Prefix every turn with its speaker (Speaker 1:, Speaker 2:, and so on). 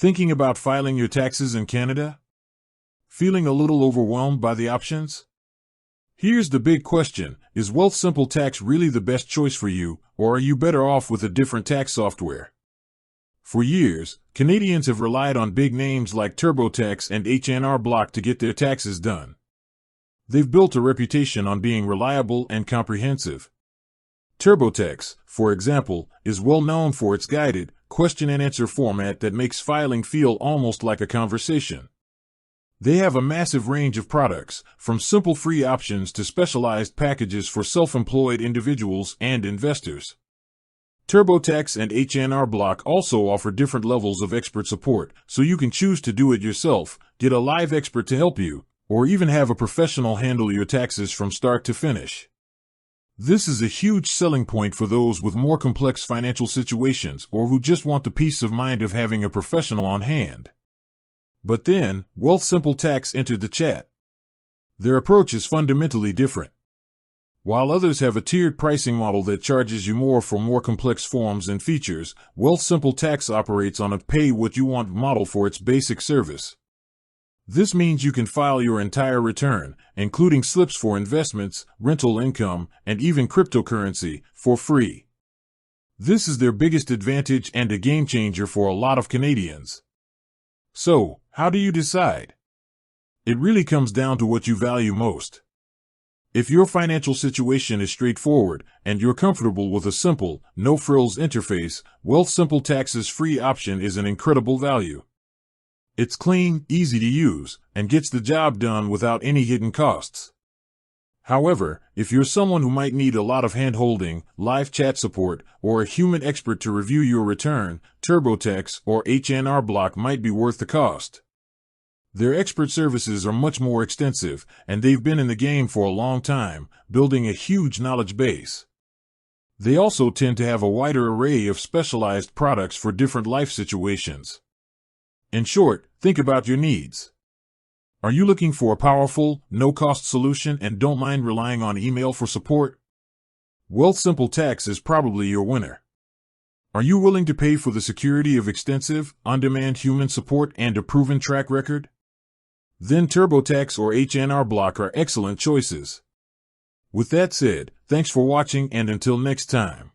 Speaker 1: Thinking about filing your taxes in Canada? Feeling a little overwhelmed by the options? Here's the big question: is Wealthsimple Tax really the best choice for you, or are you better off with a different tax software? For years, Canadians have relied on big names like TurboTax and H&R Block to get their taxes done. They've built a reputation on being reliable and comprehensive. TurboTax, for example, is well known for its guided, question-and-answer format that makes filing feel almost like a conversation. They have a massive range of products, from simple free options to specialized packages for self-employed individuals and investors. TurboTax and H&R Block also offer different levels of expert support, so you can choose to do it yourself, get a live expert to help you, or even have a professional handle your taxes from start to finish. This is a huge selling point for those with more complex financial situations or who just want the peace of mind of having a professional on hand. But then, Wealthsimple Tax entered the chat. Their approach is fundamentally different. While others have a tiered pricing model that charges you more for more complex forms and features, Wealthsimple Tax operates on a pay-what-you-want model for its basic service. This means you can file your entire return, including slips for investments, rental income, and even cryptocurrency, for free. This is their biggest advantage and a game-changer for a lot of Canadians. So, how do you decide? It really comes down to what you value most. If your financial situation is straightforward and you're comfortable with a simple, no-frills interface, Wealthsimple Tax's free option is an incredible value. It's clean, easy to use, and gets the job done without any hidden costs. However, if you're someone who might need a lot of hand-holding, live chat support, or a human expert to review your return, TurboTax or H&R Block might be worth the cost. Their expert services are much more extensive, and they've been in the game for a long time, building a huge knowledge base. They also tend to have a wider array of specialized products for different life situations. In short, think about your needs. Are you looking for a powerful, no-cost solution and don't mind relying on email for support? Wealthsimple Tax is probably your winner. Are you willing to pay for the security of extensive, on-demand human support and a proven track record? Then TurboTax or H&R Block are excellent choices. With that said, thanks for watching and until next time.